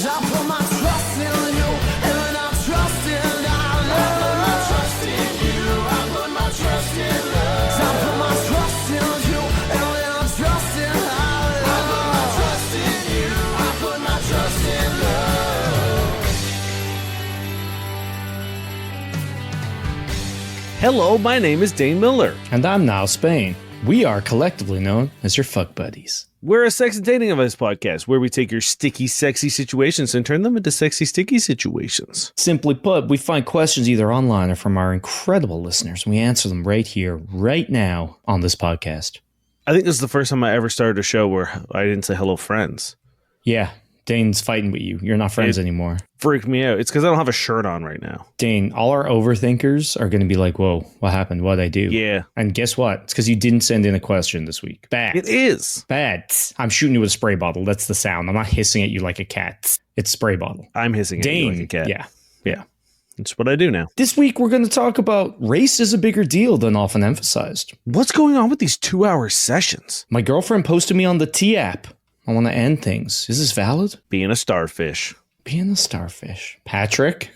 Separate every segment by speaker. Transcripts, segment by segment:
Speaker 1: I put my trust in you, and I trust in love. I put my trust in you, I put my trust in love. I put my trust in you, and I trust in love. I put my trust in you, I put my trust in love.
Speaker 2: Hello, my name is Dane Miller.
Speaker 3: And I'm Niall Spain. We are collectively known as your fuck buddies.
Speaker 2: We're a sex and dating advice podcast where we take your sticky, sexy situations and turn them into sexy, sticky situations.
Speaker 3: Simply put, we find questions either online or from our incredible listeners, and we answer them right here, right now on this podcast.
Speaker 2: I think this is the first time I ever started a show where I didn't say hello, friends.
Speaker 3: Yeah, Dane's fighting with you. You're not friends anymore.
Speaker 2: Freaked me out. It's because I don't have a shirt on right now.
Speaker 3: Dane, all our overthinkers are going to be like, whoa, what happened? What'd I do?
Speaker 2: Yeah.
Speaker 3: And guess what? It's because you didn't send in a question this week. Bad.
Speaker 2: It is.
Speaker 3: Bad. I'm shooting you with a spray bottle. That's the sound. I'm not hissing at you like a cat. It's spray bottle.
Speaker 2: I'm hissing at you
Speaker 3: Dane.
Speaker 2: like a cat.
Speaker 3: Yeah.
Speaker 2: Yeah. It's what I do now.
Speaker 3: This week, we're going to talk about race is a bigger deal than often emphasized.
Speaker 2: What's going on with these 2-hour sessions?
Speaker 3: My girlfriend posted me on the T app. I want to end things. Is this valid?
Speaker 2: Being a starfish.
Speaker 3: Being a starfish. Patrick,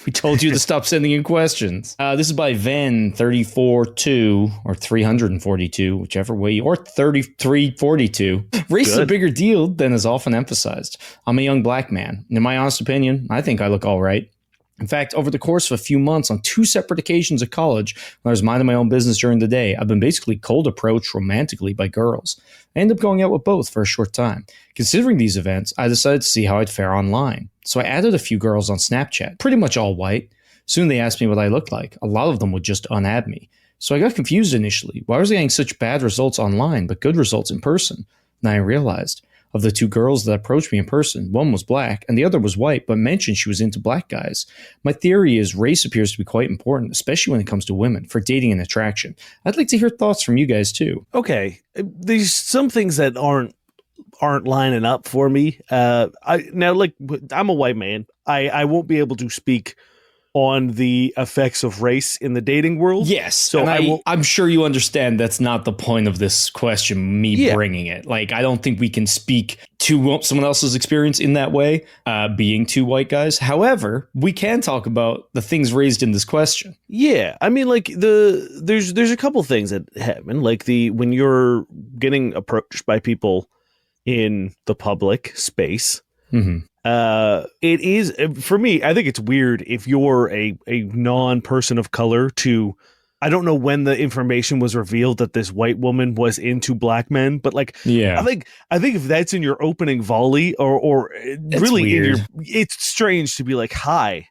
Speaker 3: we told you to stop sending in questions. This is by Ven342 or 342, whichever way, or 3342. Race is a
Speaker 2: Good.
Speaker 3: bigger deal than is often emphasized. I'm a young black man. In my honest opinion, I think I look all right. In fact, over the course of a few months on 2 separate occasions at college, when I was minding my own business during the day, I've been basically cold approached romantically by girls. I ended up going out with both for a short time. Considering these events, I decided to see how I'd fare online. So I added a few girls on Snapchat, pretty much all white. Soon they asked me what I looked like. A lot of them would just unadd me. So I got confused initially. Why was I getting such bad results online, but good results in person? Then I realized, of the 2 girls that approached me in person, one was black and the other was white, but mentioned she was into black guys. My theory is race appears to be quite important, especially when it comes to women, for dating and attraction. I'd like to hear thoughts from you guys too.
Speaker 2: Okay. There's some things that aren't lining up for me. I'm a white man. I won't be able to speak on the effects of race in the dating world.
Speaker 3: Yes,
Speaker 2: So
Speaker 3: and I'm sure you understand that's not the point of this question, me
Speaker 2: Yeah.
Speaker 3: bringing it. Like, I don't think we can speak to someone else's experience in that way, being 2 white guys. However, we can talk about the things raised in this question.
Speaker 2: Yeah, I mean, like there's a couple things that happen, like when you're getting approached by people in the public space.
Speaker 3: Mm-hmm.
Speaker 2: It is, for me, I think it's weird if you're a non-person of color to, I don't know when the information was revealed that this white woman was into black men, but like,
Speaker 3: Yeah.
Speaker 2: I think if that's in your opening volley or really
Speaker 3: weird.
Speaker 2: it's strange to be like, hi,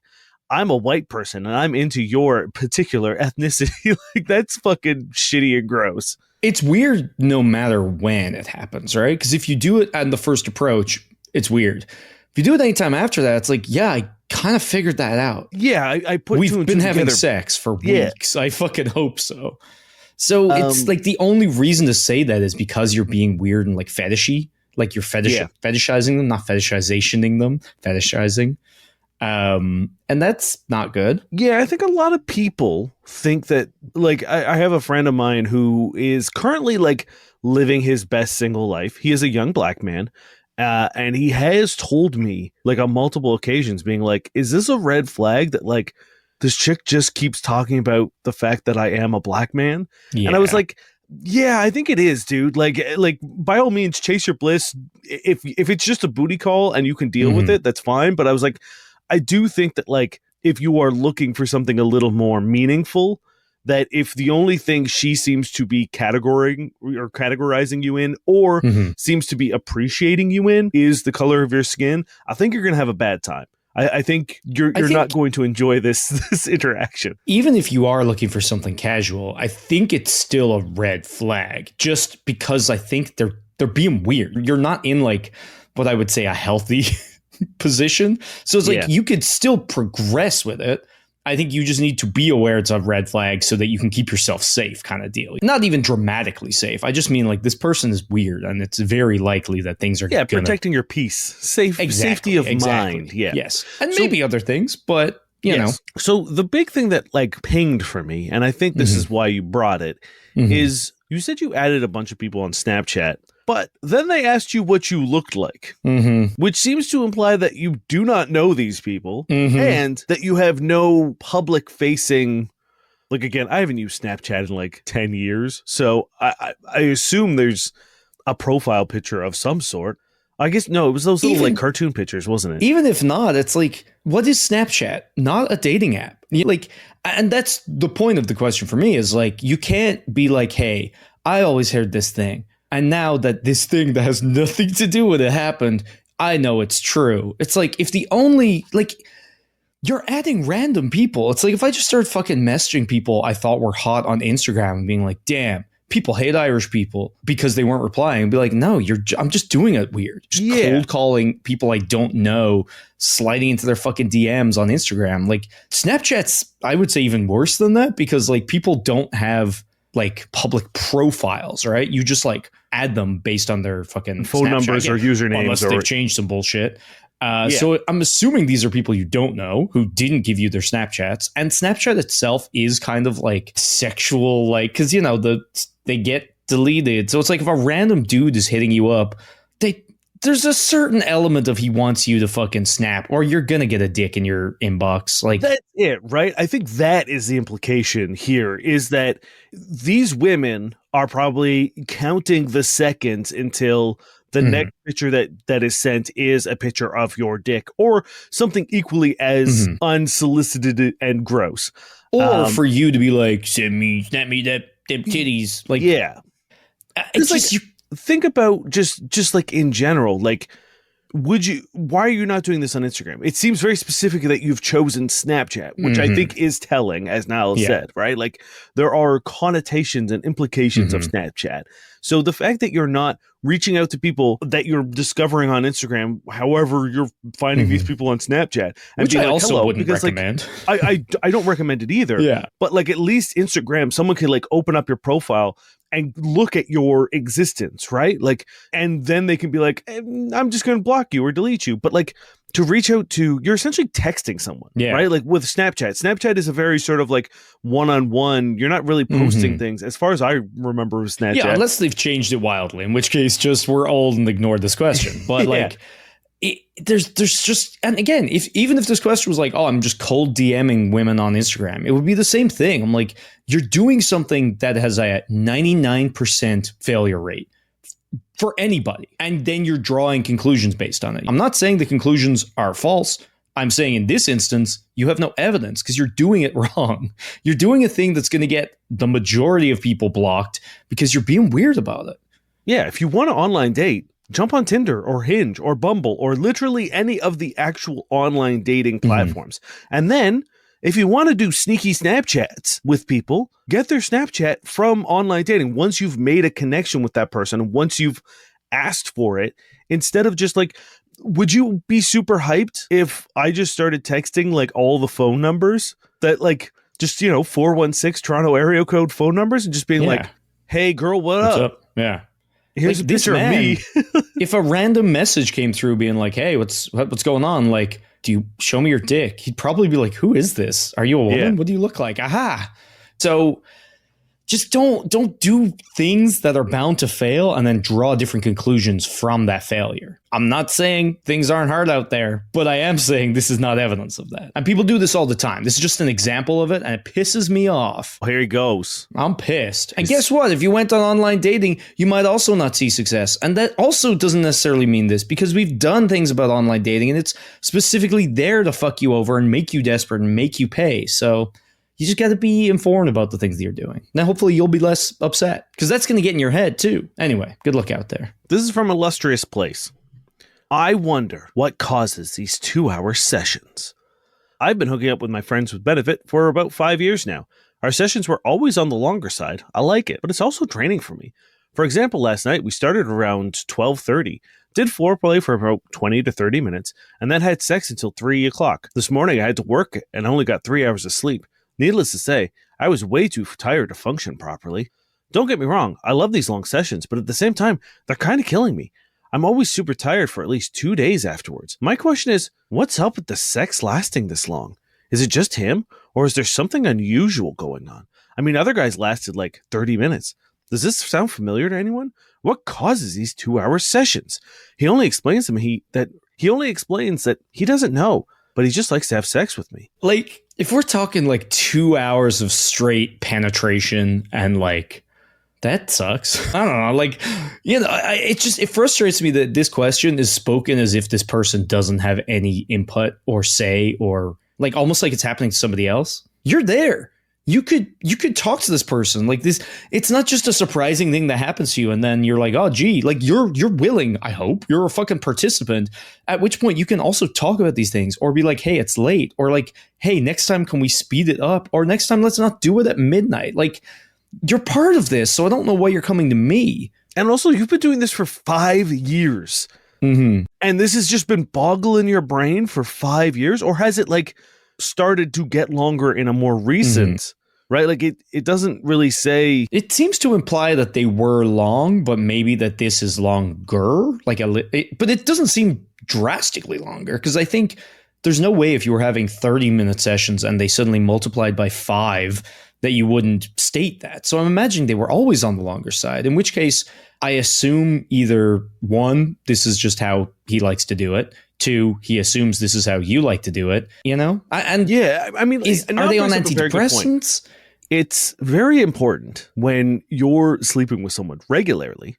Speaker 2: I'm a white person and I'm into your particular ethnicity. Like, that's fucking shitty and gross.
Speaker 3: It's weird no matter when it happens, right? Because if you do it on the first approach, it's weird. If you do it anytime after that, it's like, yeah, I kind of figured that out.
Speaker 2: Yeah, I put
Speaker 3: We've
Speaker 2: two and
Speaker 3: been
Speaker 2: two
Speaker 3: having
Speaker 2: together.
Speaker 3: sex for
Speaker 2: Yeah.
Speaker 3: weeks. I fucking hope so. So it's
Speaker 2: Um,
Speaker 3: like the only reason to say that is because you're being weird and like fetishy, like you're fetishizing them, not fetishizationing them, fetishizing. And that's not good.
Speaker 2: Yeah, I think a lot of people think that, like, I have a friend of mine who is currently like living his best single life. He is a young black man. And he has told me, like, on multiple occasions, being like, is this a red flag that, like, this chick just keeps talking about the fact that I am a black man?
Speaker 3: Yeah.
Speaker 2: And I was like, yeah, I think it is, dude. Like by all means, chase your bliss. If it's just a booty call and you can deal with it, that's fine. But I was like, I do think that, like, if you are looking for something a little more meaningful, that if the only thing she seems to be categorizing you in, or seems to be appreciating you in, is the color of your skin, I think you're going to have a bad time. I think you're not going to enjoy this interaction.
Speaker 3: Even if you are looking for something casual, I think it's still a red flag, just because I think they're being weird. You're not in, like, what I would say a healthy position. So it's like, you could still progress with it. I think you just need to be aware it's a red flag so that you can keep yourself safe, kind of deal. Not even dramatically safe. I just mean, like, this person is weird and it's very likely that things are
Speaker 2: protecting your peace, safety of mind. Yeah.
Speaker 3: Yes. And maybe other things, but you know.
Speaker 2: So the big thing that, like, pinged for me, and I think this is why you brought it, is you said you added a bunch of people on Snapchat, But then they asked you what you looked like, which seems to imply that you do not know these people and that you have no public facing. Like, again, I haven't used Snapchat in like 10 years. So I assume there's a profile picture of some sort. I guess, no, it was those little like cartoon pictures, wasn't it?
Speaker 3: Even if not, it's like, what is Snapchat? Not a dating app. Like, and that's the point of the question for me is like, you can't be like, hey, I always heard this thing. And now that this thing that has nothing to do with it happened, I know it's true. It's like, if the only, like, you're adding random people. It's like if I just started fucking messaging people I thought were hot on Instagram and being like, damn, people hate Irish people because they weren't replying. And be like, no, I'm just doing it weird. Just cold calling people I don't know, sliding into their fucking DMs on Instagram. Like Snapchat's, I would say, even worse than that because like people don't have like public profiles, right? You just like add them based on their fucking
Speaker 2: phone
Speaker 3: Snapchat
Speaker 2: numbers or usernames.
Speaker 3: Unless they've changed some bullshit. So I'm assuming these are people you don't know who didn't give you their Snapchats, and Snapchat itself is kind of like sexual, like, because you know they get deleted. So it's like if a random dude is hitting you up, there's a certain element of he wants you to fucking snap, or you're gonna get a dick in your inbox. Like
Speaker 2: that's it, right? I think that is the implication here: is that these women are probably counting the seconds until the next picture that is sent is a picture of your dick or something equally as unsolicited and gross.
Speaker 3: Or for you to be like, snap me them titties. Like,
Speaker 2: yeah. It's like, think about just like in general, like, why are you not doing this on Instagram? It seems very specific that you've chosen Snapchat, which I think is telling, as Niall said, right? Like there are connotations and implications of Snapchat. So the fact that you're not reaching out to people that you're discovering on Instagram, however you're finding these people on Snapchat, and
Speaker 3: which I
Speaker 2: like,
Speaker 3: also wouldn't
Speaker 2: because,
Speaker 3: recommend.
Speaker 2: Like, I don't recommend it either.
Speaker 3: Yeah.
Speaker 2: But like at least Instagram, someone can like open up your profile and look at your existence, right? Like, and then they can be like, I'm just going to block you or delete you. But like to reach out to, you're essentially texting someone, right? Like with Snapchat is a very sort of like one-on-one. You're not really posting things as far as I remember with Snapchat.
Speaker 3: Yeah, unless they've changed it wildly, in which case just we're old and ignored this question. But like, there's just, and again, even if this question was like, oh, I'm just cold DMing women on Instagram, it would be the same thing. I'm like, you're doing something that has a 99% failure rate for anybody, and then you're drawing conclusions based on it. I'm not saying the conclusions are false. I'm saying in this instance, you have no evidence because you're doing it wrong. You're doing a thing that's going to get the majority of people blocked because you're being weird about it.
Speaker 2: Yeah, if you want an online date, jump on Tinder or Hinge or Bumble or literally any of the actual online dating platforms. And then if you want to do sneaky Snapchats with people, get their Snapchat from online dating. Once you've made a connection with that person, once you've asked for it, instead of just like, would you be super hyped if I just started texting like all the phone numbers that like just, 416 Toronto area code phone numbers and just being like, hey girl, what's up?
Speaker 3: Yeah.
Speaker 2: Here's
Speaker 3: like,
Speaker 2: a picture of me.
Speaker 3: If a random message came through being like, hey, what's going on? Like, do you show me your dick? He'd probably be like, who is this? Are you a woman?
Speaker 2: Yeah.
Speaker 3: What do you look like? Aha. So just don't do things that are bound to fail and then draw different conclusions from that failure. I'm not saying things aren't hard out there, but I am saying this is not evidence of that. And people do this all the time. This is just an example of it, and it pisses me off.
Speaker 2: Here he goes.
Speaker 3: I'm pissed. And guess what? If you went on online dating, you might also not see success. And that also doesn't necessarily mean this, because we've done things about online dating, and it's specifically there to fuck you over and make you desperate and make you pay. So you just got to be informed about the things that you're doing. Now, hopefully you'll be less upset, because that's going to get in your head too. Anyway, good luck out there.
Speaker 2: This is from Illustrious Place. I wonder what causes these 2-hour sessions. I've been hooking up with my friends with benefit for about 5 years now. Our sessions were always on the longer side. I like it, but it's also draining for me. For example, last night we started around 12:30, did foreplay for about 20 to 30 minutes, and then had sex until 3 o'clock. This morning I had to work and only got 3 hours of sleep. Needless to say, I was way too tired to function properly. Don't get me wrong, I love these long sessions, but at the same time, they're kind of killing me. I'm always super tired for at least 2 days afterwards. My question is, what's up with the sex lasting this long? Is it just him, or is there something unusual going on? I mean, other guys lasted like 30 minutes. Does this sound familiar to anyone? What causes these 2-hour sessions? He only explains that he doesn't know, but he just likes to have sex with me.
Speaker 3: Like, if we're talking like 2 hours of straight penetration and like, that sucks. I don't know. Like, it frustrates me that this question is spoken as if this person doesn't have any input or say, or like almost like it's happening to somebody else. You're there. You could talk to this person like this. It's not just a surprising thing that happens to you, and then you're like, oh, gee, like you're willing. I hope you're a fucking participant. At which point you can also talk about these things, or be like, hey, it's late, or like, hey, next time can we speed it up, or next time let's not do it at midnight. Like, you're part of this, so I don't know why you're coming to me.
Speaker 2: And also, you've been doing this for 5 years, and this has just been boggling your brain for 5 years, or has it like started to get longer in a more recent? Right? Like it doesn't really say.
Speaker 3: It seems to imply that they were long, but maybe that this is longer. Like but it doesn't seem drastically longer, because I think there's no way if you were having 30-minute sessions and they suddenly multiplied by 5 that you wouldn't state that. So I'm imagining they were always on the longer side, in which case I assume either 1, this is just how he likes to do it. 2, he assumes this is how you like to do it, you know? And
Speaker 2: yeah, I mean,
Speaker 3: are they on antidepressants?
Speaker 2: It's very important when you're sleeping with someone regularly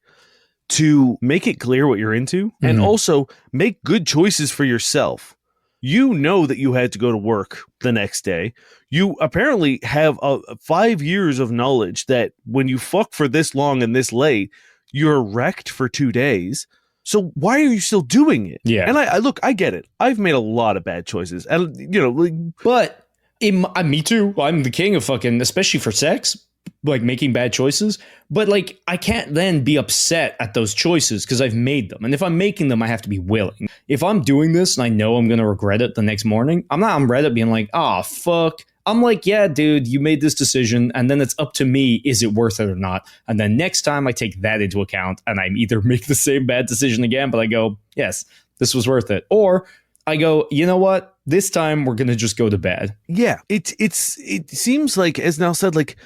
Speaker 2: to make it clear what you're into, and also make good choices for yourself. You know that you had to go to work the next day. You apparently have 5 years of knowledge that when you fuck for this long and this late, you're wrecked for 2 days. So why are you still doing it?
Speaker 3: Yeah.
Speaker 2: And I get it. I've made a lot of bad choices, and
Speaker 3: But me too. I'm the king of fucking, especially for sex, like making bad choices. But like, I can't then be upset at those choices because I've made them. And if I'm making them, I have to be willing. If I'm doing this and I know I'm going to regret it the next morning, I'm not on Reddit being like, oh, fuck. I'm like, yeah, dude, you made this decision. And then it's up to me. Is it worth it or not? And then next time I take that into account and I either make the same bad decision again, but I go, yes, this was worth it. Or I go, you know what? This time we're going to just go to bed.
Speaker 2: Yeah, it seems like, as Nell said, like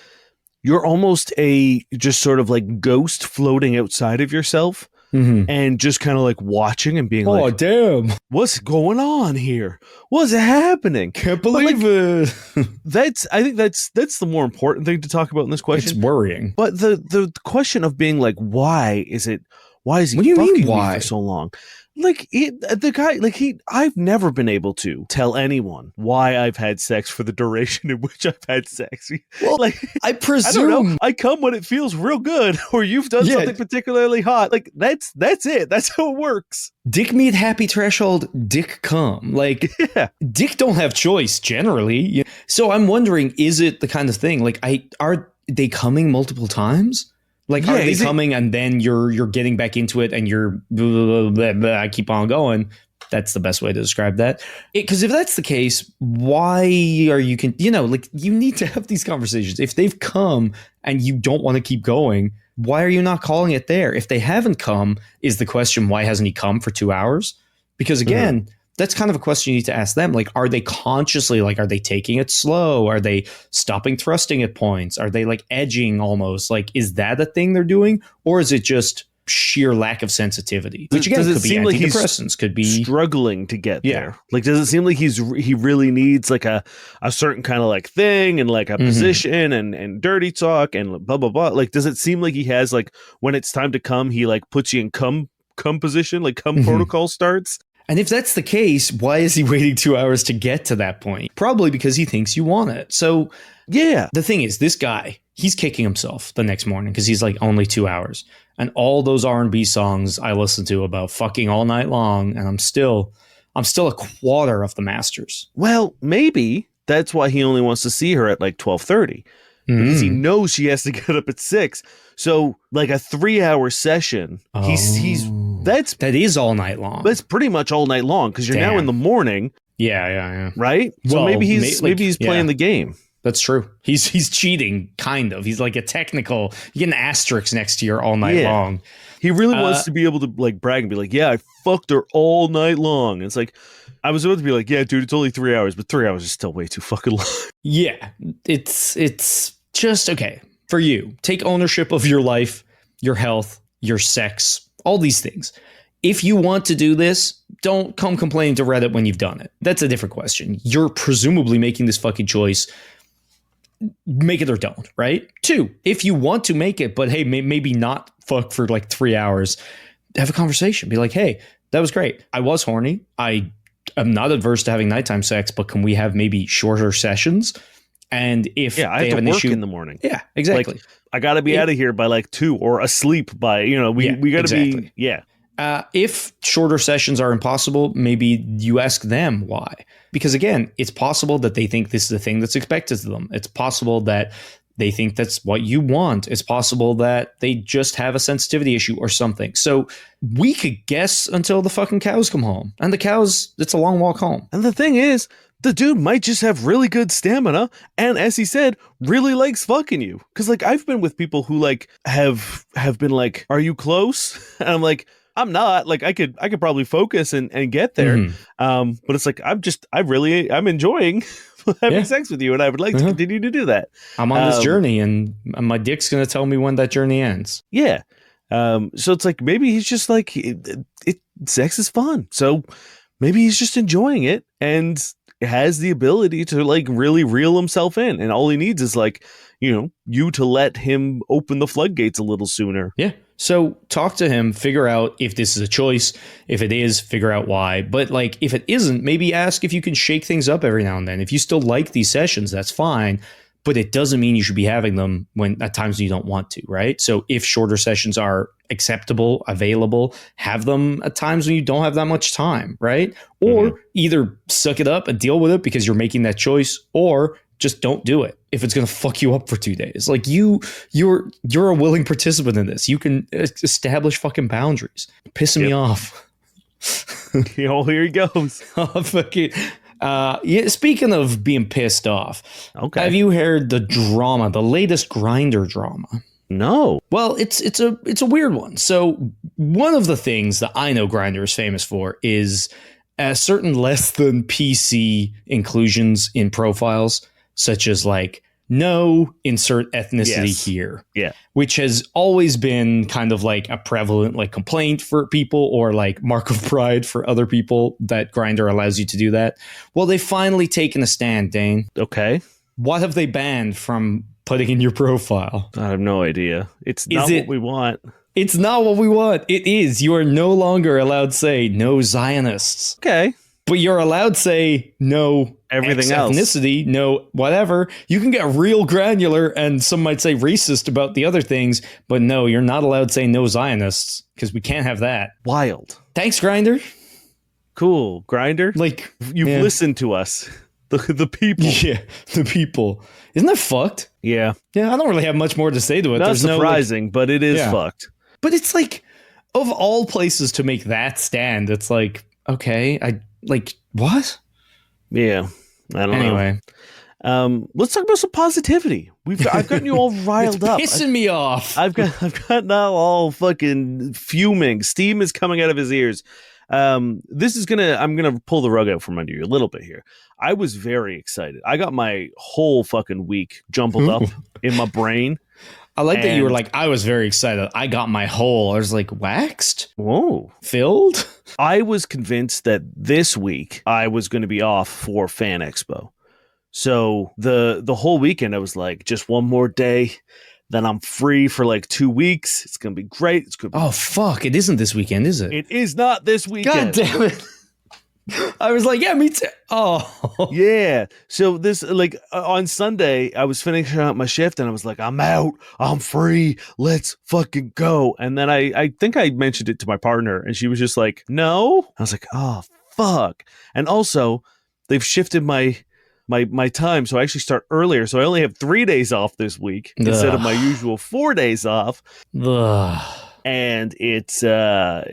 Speaker 2: you're almost just sort of like ghost floating outside of yourself, and just kind of like watching and being like,
Speaker 3: oh, damn,
Speaker 2: what's going on here? What's happening?
Speaker 3: Can't believe it.
Speaker 2: I think that's the more important thing to talk about in this question.
Speaker 3: It's worrying.
Speaker 2: But the question of being like, why is he
Speaker 3: what do you
Speaker 2: fucking
Speaker 3: mean,
Speaker 2: me
Speaker 3: why?
Speaker 2: for so long? Like the guy, like I've never been able to tell anyone why I've had sex for the duration in which I've had sex.
Speaker 3: Well,
Speaker 2: like
Speaker 3: I presume
Speaker 2: I don't know. I come when it feels real good, or you've done something particularly hot. Like that's it. That's how it works.
Speaker 3: Dick meet happy threshold, dick come. Like,
Speaker 2: yeah.
Speaker 3: Dick don't have choice generally. So I'm wondering, is it the kind of thing like are they coming multiple times? Like, are they coming and then you're getting back into it and you're blah, blah, blah, blah, I keep on going. That's the best way to describe that. Because if that's the case, why are you like you need to have these conversations. If they've come and you don't want to keep going, why are you not calling it there? If they haven't come, is the question, why hasn't he come for 2 hours? Because again, that's kind of a question you need to ask them. Like, are they consciously, like, are they taking it slow? Are they stopping thrusting at points? Are they like edging almost? Like, is that a thing they're doing? Or is it just sheer lack of sensitivity? Which again, could be antidepressants, could be
Speaker 2: struggling to get there. Like, does it seem like he really needs like a certain kind of like thing and like a position and dirty talk and blah, blah, blah. Like, does it seem like he has like, when it's time to come, he like puts you in come position, like come protocol starts?
Speaker 3: And if that's the case, why is he waiting 2 hours to get to that point? Probably because he thinks you want it. So yeah, the thing is, this guy, he's kicking himself the next morning because he's like, only 2 hours. And all those R&B songs I listen to about fucking all night long, and I'm still a quarter of the masters.
Speaker 2: Well, maybe that's why he only wants to see her at like 12:30. Because he knows she has to get up at 6. So like a 3-hour session, that is
Speaker 3: all night long.
Speaker 2: That's pretty much all night long because you're now in the morning.
Speaker 3: Yeah.
Speaker 2: Right? So well, maybe he's playing the game.
Speaker 3: That's true. He's cheating, kind of. He's like a technical, you get an asterisk next to your all night long.
Speaker 2: He really wants to be able to like brag and be like, yeah, I fucked her all night long. It's like, I was about to be like, yeah, dude, it's only 3 hours, but 3 hours is still way too fucking long.
Speaker 3: Yeah, it's just okay. for you. Take ownership of your life, your health, your sex, all these things. If you want to do this, don't come complaining to Reddit when you've done it. That's a different question. You're presumably making this fucking choice. Make it or don't, right? 2, if you want to make it, but hey, maybe not fuck for like 3 hours, have a conversation. Be like, hey, that was great. I was horny. I am not adverse to having nighttime sex, but can we have maybe shorter sessions? And if
Speaker 2: I
Speaker 3: they
Speaker 2: have
Speaker 3: have
Speaker 2: to
Speaker 3: an
Speaker 2: work
Speaker 3: issue
Speaker 2: in the morning.
Speaker 3: Yeah, exactly.
Speaker 2: Like, I got to be out of here by like 2 or asleep by, we got to
Speaker 3: exactly.
Speaker 2: be, yeah.
Speaker 3: If shorter sessions are impossible, maybe you ask them why. Because again, it's possible that they think this is the thing that's expected of them. It's possible that they think that's what you want. It's possible that they just have a sensitivity issue or something. So we could guess until the fucking cows come home. And the cows, it's a long walk home.
Speaker 2: And the thing is, the dude might just have really good stamina, and as he said, really likes fucking you. Because like I've been with people who like have been like, "Are you close?" And I'm like, "I'm not." Like I could probably focus and get there.
Speaker 3: Mhm.
Speaker 2: But it's like I'm enjoying having sex with you, and I would like to continue to do that.
Speaker 3: I'm on this journey, and my dick's gonna tell me when that journey ends.
Speaker 2: Yeah. So it's like maybe he's just like sex is fun. So maybe he's just enjoying it and has the ability to like really reel himself in, and all he needs is like, you to let him open the floodgates a little sooner.
Speaker 3: Yeah. So talk to him, figure out if this is a choice. If it is, figure out why. But like, if it isn't, maybe ask if you can shake things up every now and then. If you still like these sessions, that's fine. But it doesn't mean you should be having them when at times you don't want to, right? So if shorter sessions are acceptable, available, have them at times when you don't have that much time, right? Or either suck it up and deal with it because you're making that choice, or just don't do it if it's going to fuck you up for 2 days. Like you're a willing participant in this. You can establish fucking boundaries. Pissing me off.
Speaker 2: Here he goes.
Speaker 3: Fucking. Speaking of being pissed off,
Speaker 2: Okay.
Speaker 3: have you heard the drama, the latest Grindr drama?
Speaker 2: No.
Speaker 3: Well, it's a weird one. So one of the things that I know Grindr is famous for is certain less than PC inclusions in profiles, such as like no insert ethnicity here.
Speaker 2: Yeah.
Speaker 3: Which has always been kind of like a prevalent like complaint for people, or like mark of pride for other people that Grindr allows you to do that. Well, they've finally taken a stand, Dane.
Speaker 2: Okay.
Speaker 3: What have they banned from putting in your profile?
Speaker 2: I have no idea. It's not what we want.
Speaker 3: It's not what we want. It is. You are no longer allowed to say no Zionists.
Speaker 2: Okay.
Speaker 3: But you're allowed to say no
Speaker 2: Everything else.
Speaker 3: ethnicity, no whatever. You can get real granular, and some might say racist about the other things, but no, you're not allowed to say no Zionists, because we can't have that.
Speaker 2: Wild.
Speaker 3: Thanks, Grindr.
Speaker 2: Cool. Grinder.
Speaker 3: Like,
Speaker 2: You've listened to us. The people.
Speaker 3: Yeah, the people. Isn't that fucked?
Speaker 2: Yeah.
Speaker 3: Yeah, I don't really have much more to say to it.
Speaker 2: Not
Speaker 3: There's
Speaker 2: surprising, but it is fucked.
Speaker 3: But it's like, of all places to make that stand, it's like, okay, what?
Speaker 2: Yeah. I don't know.
Speaker 3: Anyway.
Speaker 2: Let's talk about some positivity. I've gotten you all riled up.
Speaker 3: Pissing me off.
Speaker 2: I've got now all fucking fuming. Steam is coming out of his ears. I'm gonna pull the rug out from under you a little bit here. I was very excited. I got my whole fucking week jumbled up in my brain.
Speaker 3: I like that you were like, I was very excited. I got my whole. I was like, waxed?
Speaker 2: Whoa.
Speaker 3: Filled?
Speaker 2: I was convinced that this week I was going to be off for Fan Expo. So the whole weekend I was like, just one more day, then I'm free for like 2 weeks. It's going to be great. It's good.
Speaker 3: Oh, fuck. It isn't this weekend, is it?
Speaker 2: It is not this weekend.
Speaker 3: God damn it. I was like, yeah, me too. Oh.
Speaker 2: Yeah. So this, like, on Sunday, I was finishing up my shift and I was like, I'm out. I'm free. Let's fucking go. And then I think I mentioned it to my partner and she was just like, no. I was like, oh, fuck. And also, they've shifted my time. So I actually start earlier. So I only have 3 days off this week instead of my usual 4 days off.
Speaker 3: Ugh.
Speaker 2: And it's a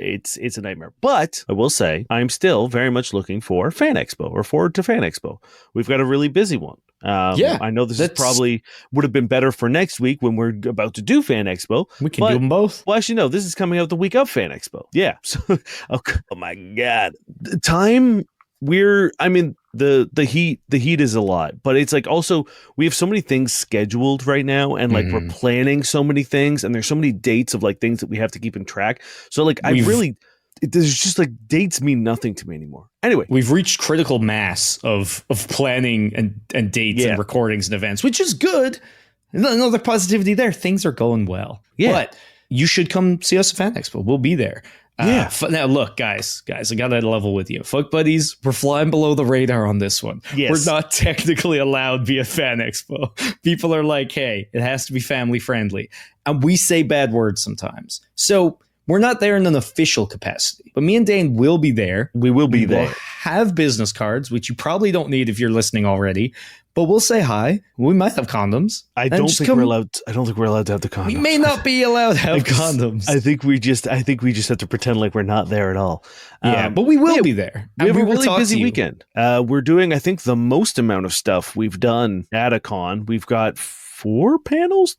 Speaker 2: nightmare. But I will say I'm still very much looking for Fan Expo or forward to Fan Expo. We've got a really busy one. I know this is probably would have been better for next week when we're about to do Fan Expo.
Speaker 3: We can do them both.
Speaker 2: Well, actually, no, this is coming out the week of Fan Expo. Yeah. So, oh my God. The time The heat is a lot, but it's like also we have so many things scheduled right now, and like we're planning so many things, and there's so many dates of like things that we have to keep in track. So like there's just like dates mean nothing to me anymore. Anyway,
Speaker 3: we've reached critical mass of planning and dates and recordings and events, which is good. Another positivity there. Things are going well. Yeah. But you should come see us at Fan Expo. We'll be there. Yeah. Now, look, guys, I got to level with you. Fuck buddies, we're flying below the radar on this one. Yes. We're not technically allowed via Fan Expo. People are like, hey, it has to be family friendly. And we say bad words sometimes. So we're not there in an official capacity. But me and Dane will be there.
Speaker 2: We will be there.
Speaker 3: We'll have business cards, which you probably don't need if you're listening already. But we'll say hi. We might have condoms.
Speaker 2: I don't think we're allowed to have the condoms.
Speaker 3: We may not be allowed to have condoms.
Speaker 2: I think we just have to pretend like we're not there at all.
Speaker 3: Yeah, but we will be there.
Speaker 2: We have a really busy weekend. We're doing, I think, the most amount of stuff we've done at a con. We've got 3 panels.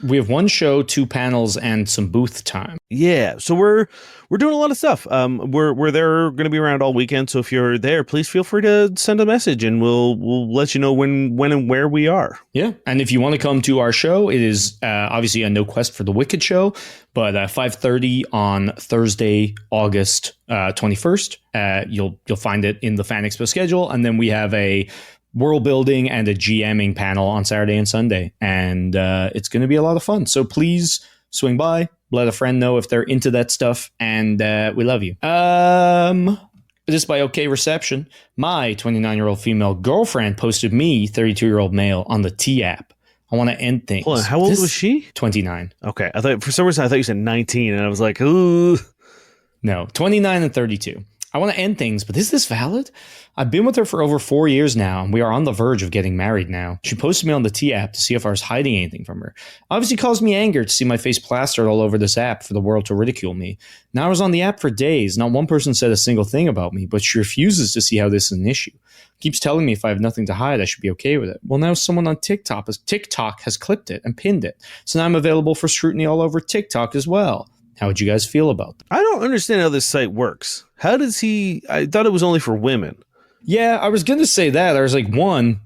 Speaker 3: We have 1 show, 2 panels, and some booth time.
Speaker 2: Yeah, so we're doing a lot of stuff. We're there, going to be around all weekend. So if you're there, please feel free to send a message, and we'll let you know when and where we are. Yeah,
Speaker 3: and if you want to come to our show, it is obviously a No Quest for the Wicked show, but 5:30 on Thursday, August 21st. You'll find it in the Fan Expo schedule, and then we have a world building and a GMing panel on Saturday and Sunday, and it's going to be a lot of fun. So please swing by, let a friend know if they're into that stuff, and we love you. Just by OK Reception, my 29-year-old female girlfriend posted me, 32-year-old male, on the T app. I want to end things.
Speaker 2: Hold on, how old was she?
Speaker 3: 29.
Speaker 2: Okay, I thought for some reason you said 19, and I was like, ooh.
Speaker 3: No, 29 and 32. I want to end things, but is this valid? I've been with her for over 4 years now, and we are on the verge of getting married now. She posted me on the T app to see if I was hiding anything from her. Obviously caused me anger to see my face plastered all over this app for the world to ridicule me. Now I was on the app for days. Not one person said a single thing about me, but she refuses to see how this is an issue. Keeps telling me if I have nothing to hide, I should be okay with it. Well, now someone on TikTok has clipped it and pinned it. So now I'm available for scrutiny all over TikTok as well. How would you guys feel about that?
Speaker 2: I don't understand how this site works. How does I thought it was only for women.
Speaker 3: Yeah, I was going to say that. I was like, 1,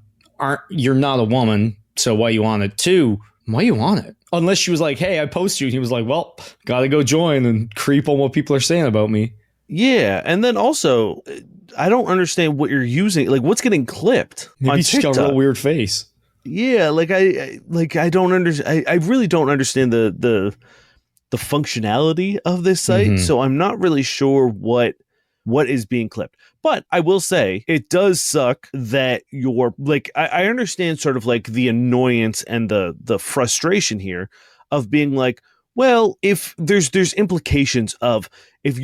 Speaker 3: you're not a woman, so why you on it? 2, why you on it? Unless she was like, hey, I post you. And he was like, well, got to go join and creep on what people are saying about me.
Speaker 2: Yeah, and then also, I don't understand what you're using. Like, what's getting clipped
Speaker 3: Maybe
Speaker 2: on
Speaker 3: you just got a real weird face.
Speaker 2: Yeah, I don't understand. I really don't understand the functionality of this site. Mm-hmm. So I'm not really sure what is being clipped. But I will say it does suck that you're like, I understand sort of like the annoyance and the frustration here of being like, well, if there's implications of if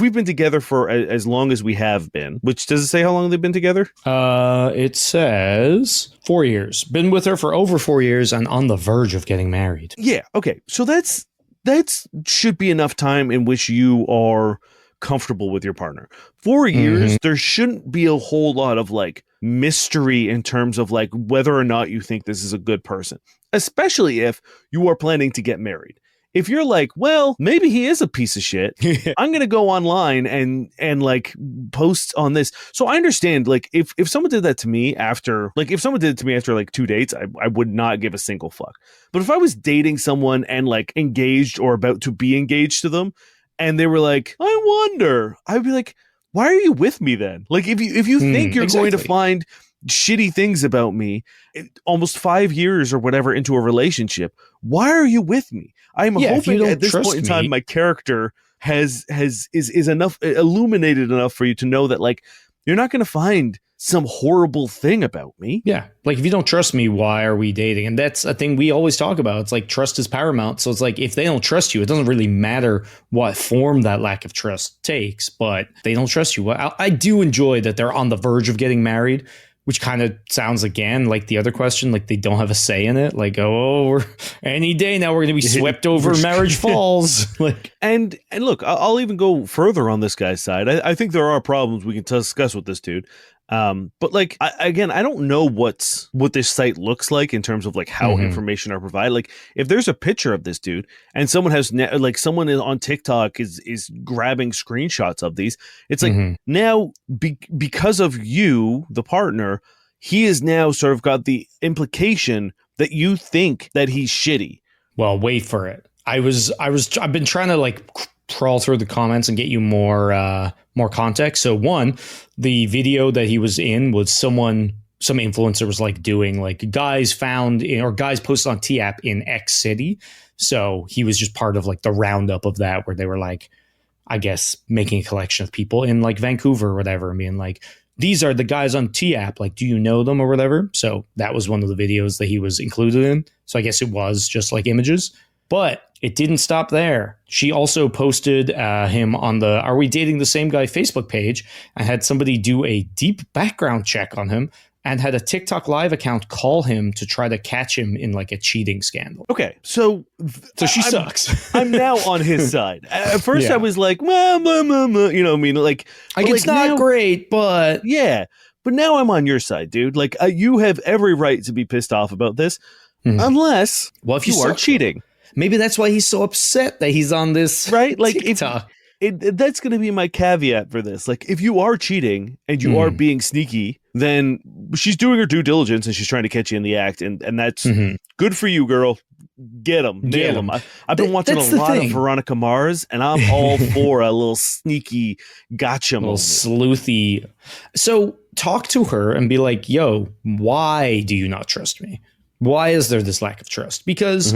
Speaker 2: we've been together for as long as we have been, which does it say how long they've been together?
Speaker 3: It says 4 years. Been with her for over 4 years and on the verge of getting married.
Speaker 2: Yeah. Okay. So that should be enough time in which you are comfortable with your partner. 4 years, there shouldn't be a whole lot of like mystery in terms of like whether or not you think this is a good person, especially if you are planning to get married. If you're like, well, maybe he is a piece of shit, I'm going to go online and like post on this. So I understand, like, if someone did that to me after, like, if someone did it to me after like 2 dates, I would not give a single fuck. But if I was dating someone and like engaged or about to be engaged to them, and they were like, I wonder, I'd be like, why are you with me then? Like, if you think you're going to find shitty things about me almost 5 years or whatever into a relationship, why are you with me? I'm hoping at this point in time my character is enough illuminated enough for you to know that like you're not going to find some horrible thing about me.
Speaker 3: Yeah. Like, if you don't trust me, why are we dating? And that's a thing we always talk about. It's like trust is paramount. So it's like, if they don't trust you, it doesn't really matter what form that lack of trust takes, but they don't trust you. I do enjoy that they're on the verge of getting married, which kind of sounds, again, like the other question, like they don't have a say in it. Like, oh, any day now we're going to be swept over marriage falls. Like,
Speaker 2: And look, I'll even go further on this guy's side. I think there are problems we can discuss with this dude. But like again, I don't know what this site looks like in terms of like how information are provided. Like if there's a picture of this dude and someone has like someone on TikTok is grabbing screenshots of these, it's like now because of you, the partner, he has now sort of got the implication that you think that he's shitty.
Speaker 3: Well, wait for it. I've been trying to like crawl through the comments and get you more context. So one, the video that he was in was some influencer was like doing like guys posted on T-App in X city. So he was just part of like the roundup of that, where they were like, I guess, making a collection of people in like Vancouver or whatever, and being like, these are the guys on T-App, like, do you know them or whatever? So that was one of the videos that he was included in. So I guess it was just like images. But it didn't stop there. She also posted him on the Are We Dating the Same Guy Facebook page, and had somebody do a deep background check on him, and had a TikTok live account call him to try to catch him in like a cheating scandal.
Speaker 2: Okay, so
Speaker 3: she sucks.
Speaker 2: I'm now on his side. At first I was like, you know what I mean? Like
Speaker 3: it's not now, great, but...
Speaker 2: Yeah, but now I'm on your side, dude. Like you have every right to be pissed off about this, unless if you are cheating.
Speaker 3: Maybe that's why he's so upset that he's on this
Speaker 2: right. Like
Speaker 3: TikTok.
Speaker 2: That's going to be my caveat for this. Like, if you are cheating and you are being sneaky, then she's doing her due diligence and she's trying to catch you in the act, and that's good for you, girl. Get him, nail him. I've been watching a lot of Veronica Mars, and I'm all for a little sneaky gotcha moment.
Speaker 3: Sleuthy. So talk to her and be like, "Yo, why do you not trust me? Why is there this lack of trust?" Because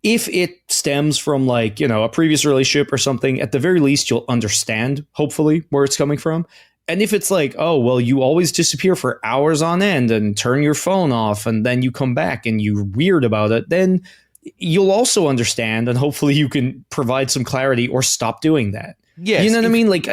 Speaker 3: if it stems from like, you know, a previous relationship or something, at the very least, you'll understand, hopefully, where it's coming from. And if it's like, oh, well, you always disappear for hours on end and turn your phone off, and then you come back and you're weird about it, then you'll also understand, and hopefully you can provide some clarity or stop doing that.
Speaker 2: Yes,
Speaker 3: you know what I mean? Like,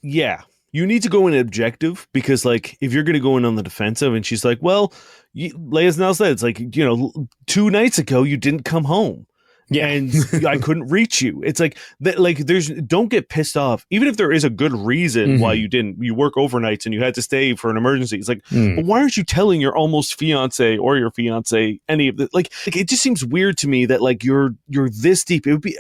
Speaker 2: yeah, you need to go in objective, because like if you're going to go in on the defensive and she's like, well, Leia's now said, it's like, you know, 2 nights ago you didn't come home. Yeah, and I couldn't reach you. It's like that. Like, don't get pissed off, even if there is a good reason why you didn't. You work overnights and you had to stay for an emergency. It's like, but why aren't you telling your almost fiance or your fiance any of that? Like it just seems weird to me that like you're this deep. It would be.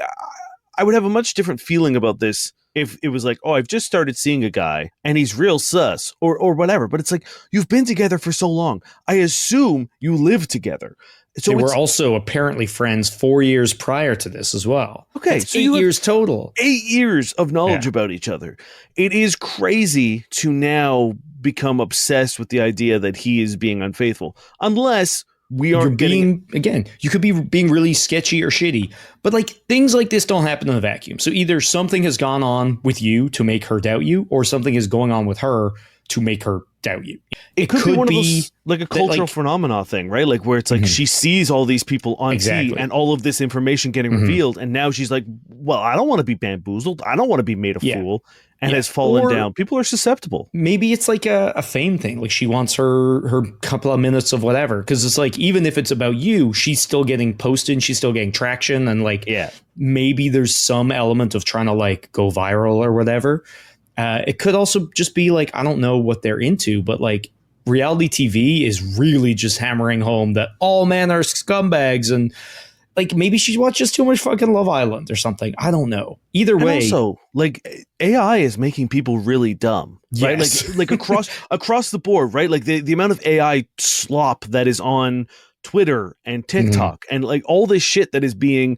Speaker 2: I would have a much different feeling about this if it was like, oh, I've just started seeing a guy and he's real sus or whatever. But it's like, you've been together for so long. I assume you live together. So
Speaker 3: they were also apparently friends 4 years prior to this as well.
Speaker 2: Okay,
Speaker 3: that's so 8 years total.
Speaker 2: 8 years of knowledge about each other. It is crazy to now become obsessed with the idea that he is being unfaithful, unless we are
Speaker 3: again. You could be being really sketchy or shitty, but like things like this don't happen in a vacuum. So either something has gone on with you to make her doubt you, or something is going on with her to make her doubt you.
Speaker 2: It could be one of those, like a cultural phenomena thing, right? Like where it's like she sees all these people on TV and all of this information getting revealed, and now she's like, well, I don't want to be bamboozled. I don't want to be made a fool, and has fallen down. People are susceptible.
Speaker 3: Maybe it's like a fame thing. Like she wants her couple of minutes of whatever, because it's like, even if it's about you, she's still getting posted, she's still getting traction, and like maybe there's some element of trying to like go viral or whatever. It could also just be like, I don't know what they're into, but like reality TV is really just hammering home that all men are scumbags, and like maybe she watches too much fucking Love Island or something. I don't know. Either way,
Speaker 2: and also like AI is making people really dumb, right? Like across the board, right? Like the amount of AI slop that is on Twitter and TikTok and like all this shit that is being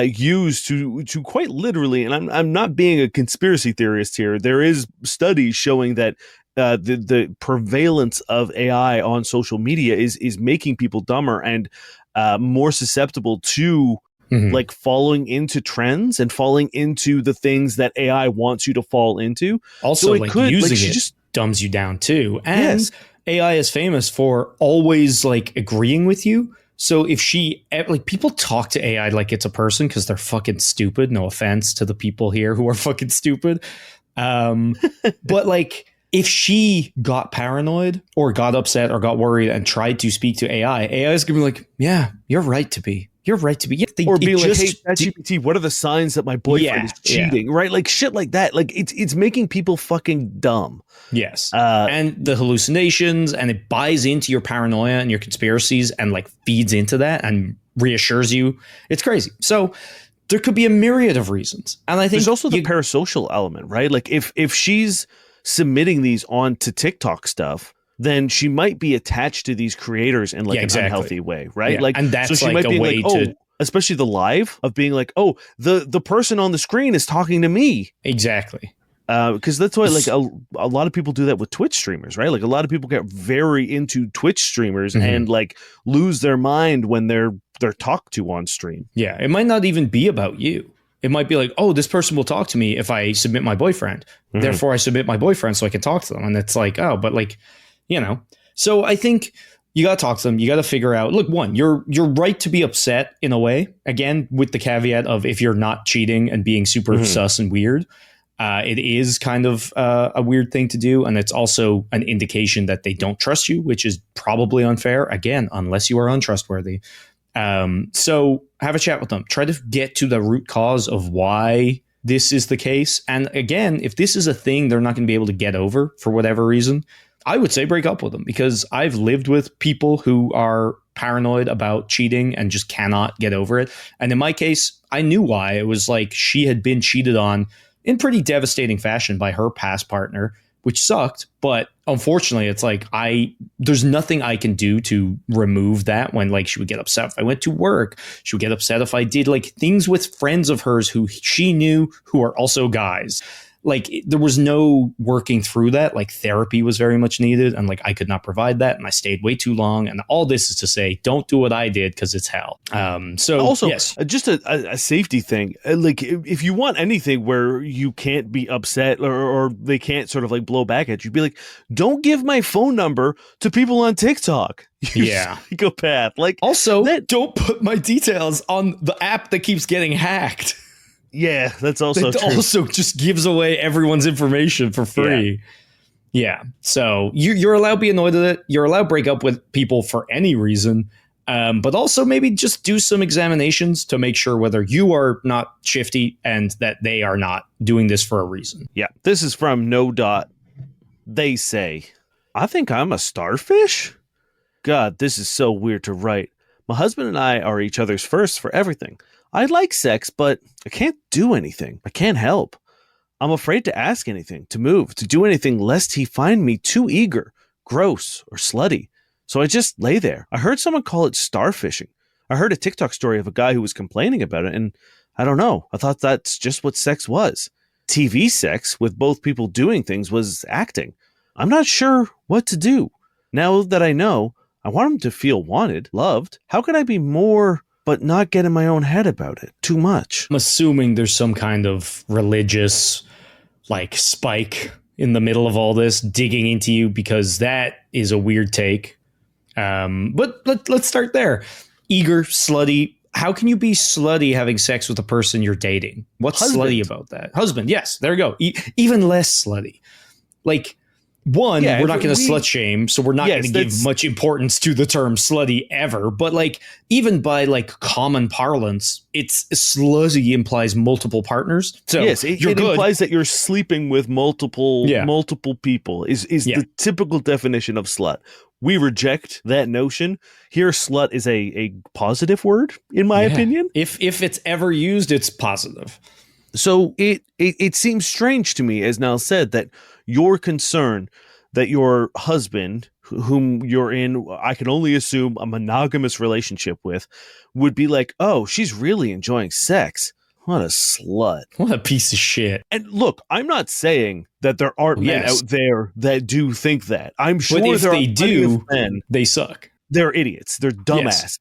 Speaker 2: used to quite literally, and I'm not being a conspiracy theorist here. There is studies showing that the prevalence of AI on social media is making people dumber and more susceptible to like falling into trends and falling into the things that AI wants you to fall into.
Speaker 3: Also, so like using it just dumbs you down too. And AI is famous for always like agreeing with you. So if she, like, people talk to AI like it's a person because they're fucking stupid. No offense to the people here who are fucking stupid. But like, if she got paranoid or got upset or got worried and tried to speak to AI, AI is going to be like, yeah, you're right to be. You're right to be. Yeah,
Speaker 2: or be like, hey, ChatGPT, what are the signs that my boyfriend is cheating? Right? Like shit like that. Like it's making people fucking dumb.
Speaker 3: Yes. And the hallucinations, and it buys into your paranoia and your conspiracies and like feeds into that and reassures you. It's crazy. So there could be a myriad of reasons. And I think
Speaker 2: there's also the parasocial element, right? Like if she's submitting these onto TikTok stuff, then she might be attached to these creators in like an unhealthy way, right?
Speaker 3: Yeah.
Speaker 2: Like,
Speaker 3: and that's
Speaker 2: so she
Speaker 3: like
Speaker 2: might
Speaker 3: a
Speaker 2: be
Speaker 3: way
Speaker 2: like,
Speaker 3: to
Speaker 2: especially the live of being like, oh, the person on the screen is talking to me.
Speaker 3: Exactly.
Speaker 2: Because that's why like a lot of people do that with Twitch streamers, right? Like a lot of people get very into Twitch streamers and like lose their mind when they're talked to on stream.
Speaker 3: Yeah, it might not even be about you. It might be like, oh, this person will talk to me if I submit my boyfriend. Therefore, I submit my boyfriend so I can talk to them. And it's like, oh, but like, you know. So I think you got to talk to them. You got to figure out, look, one, you're right to be upset in a way. Again, with the caveat of if you're not cheating and being super sus and weird. It is kind of a weird thing to do. And it's also an indication that they don't trust you, which is probably unfair. Again, unless you are untrustworthy. So have a chat with them. Try to get to the root cause of why this is the case. And again, if this is a thing they're not going to be able to get over for whatever reason, I would say break up with them, because I've lived with people who are paranoid about cheating and just cannot get over it. And in my case, I knew why. It was like she had been cheated on in pretty devastating fashion by her past partner, which sucked. But unfortunately, it's like there's nothing I can do to remove that when like she would get upset if I went to work. She would get upset if I did like things with friends of hers who she knew who are also guys. Like there was no working through that. Like therapy was very much needed, and like I could not provide that, and I stayed way too long. And all this is to say, don't do what I did, because it's hell. So
Speaker 2: also,
Speaker 3: yes.
Speaker 2: Just a safety thing. Like if you want anything where you can't be upset or they can't sort of like blow back at you, be like, don't give my phone number to people on TikTok. You psychopath. Like
Speaker 3: also, don't put my details on the app that keeps getting hacked.
Speaker 2: Yeah, that's also
Speaker 3: true. Also just gives away everyone's information for free. Yeah. So you're allowed to be annoyed at it. You're allowed to break up with people for any reason. But also maybe just do some examinations to make sure whether you are not shifty and that they are not doing this for a reason.
Speaker 2: Yeah. This is from No Dot. They say, I think I'm a starfish. God, this is so weird to write. My husband and I are each other's first for everything. I like sex, but I can't do anything. I can't help. I'm afraid to ask anything, to move, to do anything, lest he find me too eager, gross, or slutty. So I just lay there. I heard someone call it starfishing. I heard a TikTok story of a guy who was complaining about it, and I don't know. I thought that's just what sex was. TV sex with both people doing things was acting. I'm not sure what to do. Now that I know, I want him to feel wanted, loved. How can I be more, but not get in my own head about it too much?
Speaker 3: I'm assuming there's some kind of religious like spike in the middle of all this digging into you, because that is a weird take. But let's start there. Eager, slutty. How can you be slutty having sex with a person you're dating? What's slutty about that? Husband. Yes, there you go. Even less slutty. Like, one, we're not going to slut shame, so we're not going to give much importance to the term slutty ever. But like, even by like common parlance, it's slutty implies multiple partners. So
Speaker 2: yes, it implies that you're sleeping with multiple people is the typical definition of slut. We reject that notion. Here, slut is a positive word, in my opinion.
Speaker 3: If it's ever used, it's positive.
Speaker 2: So it seems strange to me, as Niall said, that your concern that your husband, whom you're in, I can only assume, a monogamous relationship with, would be like, oh, she's really enjoying sex. What a slut.
Speaker 3: What a piece of shit.
Speaker 2: And look, I'm not saying that there aren't men out there that do think that. I'm sure
Speaker 3: but if
Speaker 2: there
Speaker 3: they
Speaker 2: are
Speaker 3: do,
Speaker 2: men.
Speaker 3: They suck.
Speaker 2: They're idiots. They're dumbasses.
Speaker 3: Yes.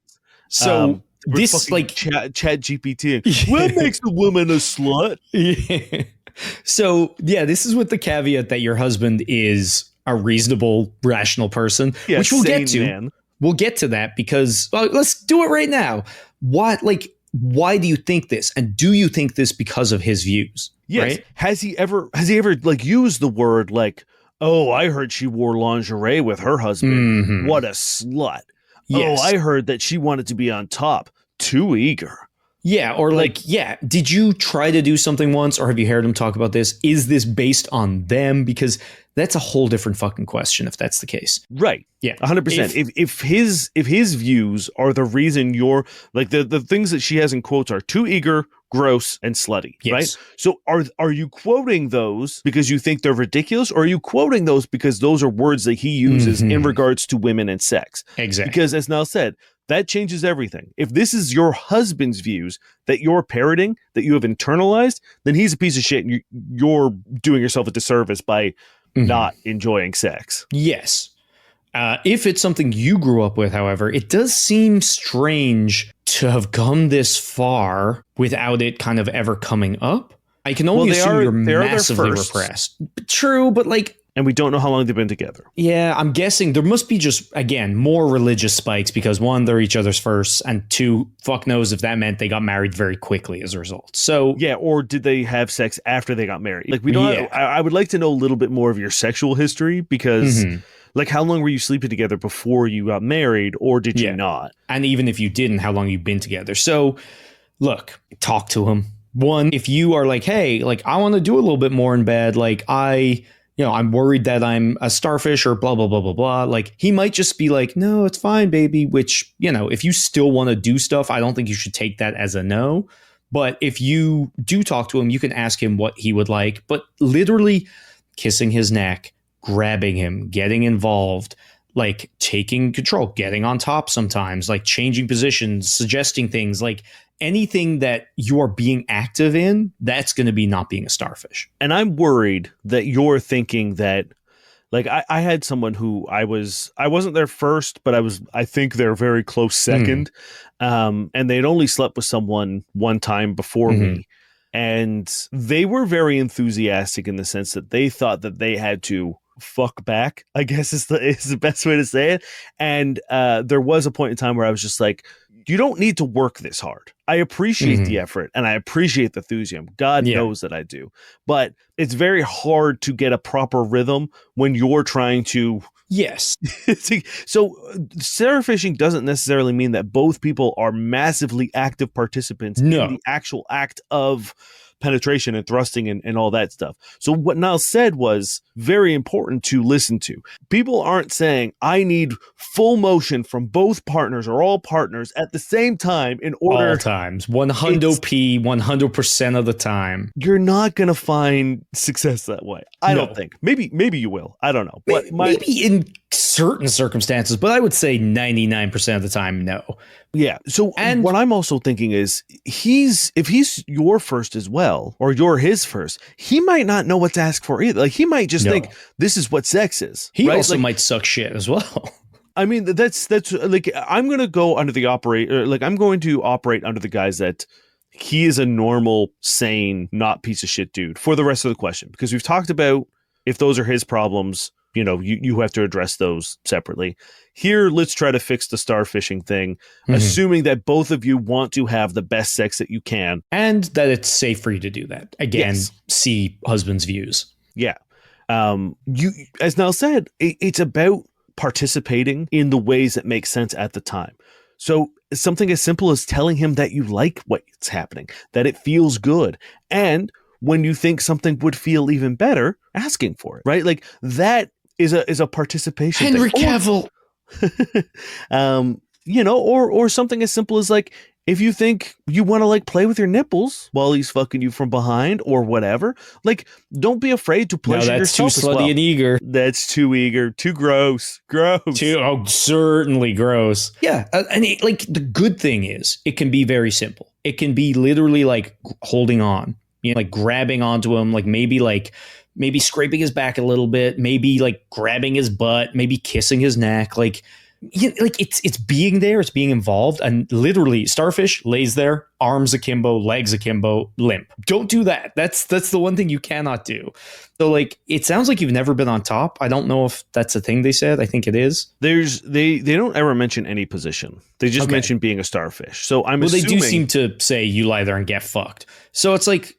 Speaker 3: So this like
Speaker 2: chat GPT. What makes a woman a slut?
Speaker 3: Yeah. So this is with the caveat that your husband is a reasonable, rational person, which we'll get to. Man. We'll get to that because let's do it right now. Why do you think this? And do you think this because of his views?
Speaker 2: Yes.
Speaker 3: Right?
Speaker 2: Has he ever like used the word like, oh, I heard she wore lingerie with her husband. Mm-hmm. What a slut. Yes. Oh, I heard that she wanted to be on top too eager.
Speaker 3: Yeah, or did you try to do something once, or have you heard them talk about this? Is this based on them? Because that's a whole different fucking question if that's the case.
Speaker 2: Right.
Speaker 3: Yeah.
Speaker 2: 100%. If his views are the reason you're like the things that she has in quotes are too eager, gross, and slutty,
Speaker 3: Yes.
Speaker 2: right? So are you quoting those because you think they're ridiculous, or are you quoting those because those are words that he uses in regards to women and sex?
Speaker 3: Exactly.
Speaker 2: Because as Niall said, that changes everything. If this is your husband's views that you're parroting, that you have internalized, then he's a piece of shit and you're doing yourself a disservice by not enjoying sex.
Speaker 3: Yes. If it's something you grew up with, however, it does seem strange to have come this far without it kind of ever coming up. I can only assume you're massively repressed. True, but like...
Speaker 2: And we don't know how long they've been together.
Speaker 3: Yeah, I'm guessing there must be just, again, more religious spikes because one, they're each other's first, and two, fuck knows if that meant they got married very quickly as a result. So
Speaker 2: yeah, or did they have sex after they got married? Like we don't.
Speaker 3: Yeah.
Speaker 2: I would like to know a little bit more of your sexual history because, like, how long were you sleeping together before you got married, or did you not?
Speaker 3: And even if you didn't, how long you've been together? So, look, talk to him. One, if you are like, hey, like I want to do a little bit more in bed, like I'm worried that I'm a starfish or blah, blah, blah, blah, blah. Like he might just be like, no, it's fine, baby. Which, if you still want to do stuff, I don't think you should take that as a no. But if you do talk to him, you can ask him what he would like. But literally kissing his neck, grabbing him, getting involved, like taking control, getting on top sometimes, like changing positions, suggesting things, like anything that you are being active in, that's going to be not being a starfish.
Speaker 2: And I'm worried that you're thinking that, like, I had someone who I wasn't their first, but I think they're very close second. And they'd only slept with someone one time before me. And they were very enthusiastic in the sense that they thought that they had to fuck back, I guess is the best way to say it. And there was a point in time where I was just like, you don't need to work this hard. I appreciate the effort and I appreciate the enthusiasm. God knows that I do. But it's very hard to get a proper rhythm when you're trying to...
Speaker 3: Yes.
Speaker 2: So starfishing doesn't necessarily mean that both people are massively active participants in the actual act of penetration and thrusting and all that stuff. So what Niall said was very important to listen to. People aren't saying, I need full motion from both partners or all partners at the same time in order...
Speaker 3: All times. 100p, 100% of the time.
Speaker 2: You're not going to find success that way. I don't think. Maybe you will. I don't know. But
Speaker 3: maybe in certain circumstances, but I would say 99% of the time, no.
Speaker 2: Yeah. So and what I'm also thinking is if he's your first as well, or you're his first, he might not know what to ask for either. Like he might just think this is what sex is.
Speaker 3: He also might suck shit as well.
Speaker 2: I mean, that's like, I'm going to go under the I'm going to operate under the guise that he is a normal, sane, not piece of shit dude for the rest of the question, because we've talked about if those are his problems, you have to address those separately. Here, let's try to fix the starfishing thing, assuming that both of you want to have the best sex that you can.
Speaker 3: And that it's safe for you to do that. Again, see husband's views.
Speaker 2: Yeah. As Niall said, it's about participating in the ways that make sense at the time. So something as simple as telling him that you like what's happening, that it feels good. And when you think something would feel even better, asking for it, right? Like that is a participation
Speaker 3: Henry
Speaker 2: thing.
Speaker 3: Cavill.
Speaker 2: Or something as simple as like, if you think you want to like play with your nipples while he's fucking you from behind or whatever, like don't be afraid to pleasure yourself.
Speaker 3: That's too slutty and eager.
Speaker 2: That's too eager, too gross.
Speaker 3: Certainly gross. Yeah, and the good thing is it can be very simple. It can be literally like holding on, like grabbing onto him, like maybe scraping his back a little bit, maybe like grabbing his butt, maybe kissing his neck, like it's being there, it's being involved, and literally starfish lays there, arms akimbo, legs akimbo, limp. Don't do that. That's the one thing you cannot do. So like it sounds like you've never been on top. I don't know if that's a thing they said. I think it is.
Speaker 2: They don't ever mention any position. They just mention being a starfish. So I'm assuming
Speaker 3: they do seem to say you lie there and get fucked. So it's like,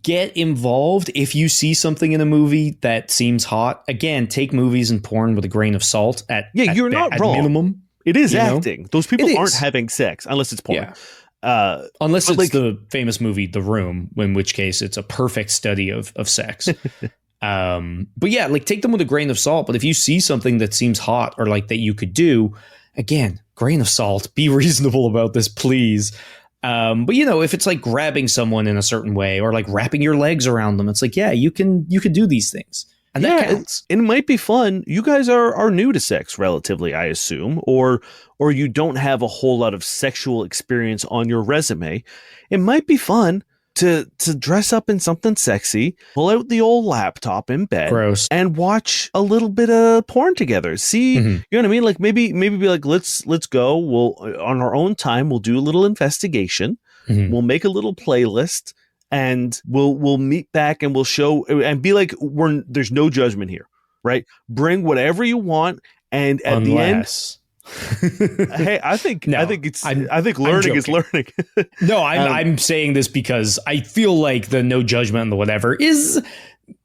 Speaker 3: get involved if you see something in a movie that seems hot. Again, take movies and porn with a grain of salt at
Speaker 2: not wrong.
Speaker 3: minimum.
Speaker 2: It is
Speaker 3: You know?
Speaker 2: acting. Those people
Speaker 3: It
Speaker 2: aren't
Speaker 3: is.
Speaker 2: having sex unless it's porn.
Speaker 3: Yeah.
Speaker 2: But
Speaker 3: Unless it's
Speaker 2: like-
Speaker 3: the famous movie The Room, in which case it's a perfect study of sex. But yeah, like take them with a grain of salt. But if you see something that seems hot or like that you could do, again, grain of salt, be reasonable about this, please. But you know, if it's like grabbing someone in a certain way or like wrapping your legs around them, it's like, yeah, you can do these things. And that counts.
Speaker 2: it might be fun. You guys are new to sex relatively, I assume, or you don't have a whole lot of sexual experience on your resume. It might be fun to dress up in something sexy, pull out the old laptop in bed,
Speaker 3: Gross.
Speaker 2: and watch a little bit of porn together. See,
Speaker 3: Mhm.
Speaker 2: you know what I mean? Like maybe be like, let's go. We'll on our own time. We'll do a little investigation.
Speaker 3: Mhm.
Speaker 2: We'll make a little playlist. And we'll meet back and we'll show and be like, there's no judgment here, right? Bring whatever you want, and at
Speaker 3: Unless.
Speaker 2: the end, hey, I think
Speaker 3: No,
Speaker 2: I think learning is
Speaker 3: joking.
Speaker 2: learning.
Speaker 3: No, I'm
Speaker 2: Um,
Speaker 3: I'm saying this because I feel like the no judgment and the whatever is,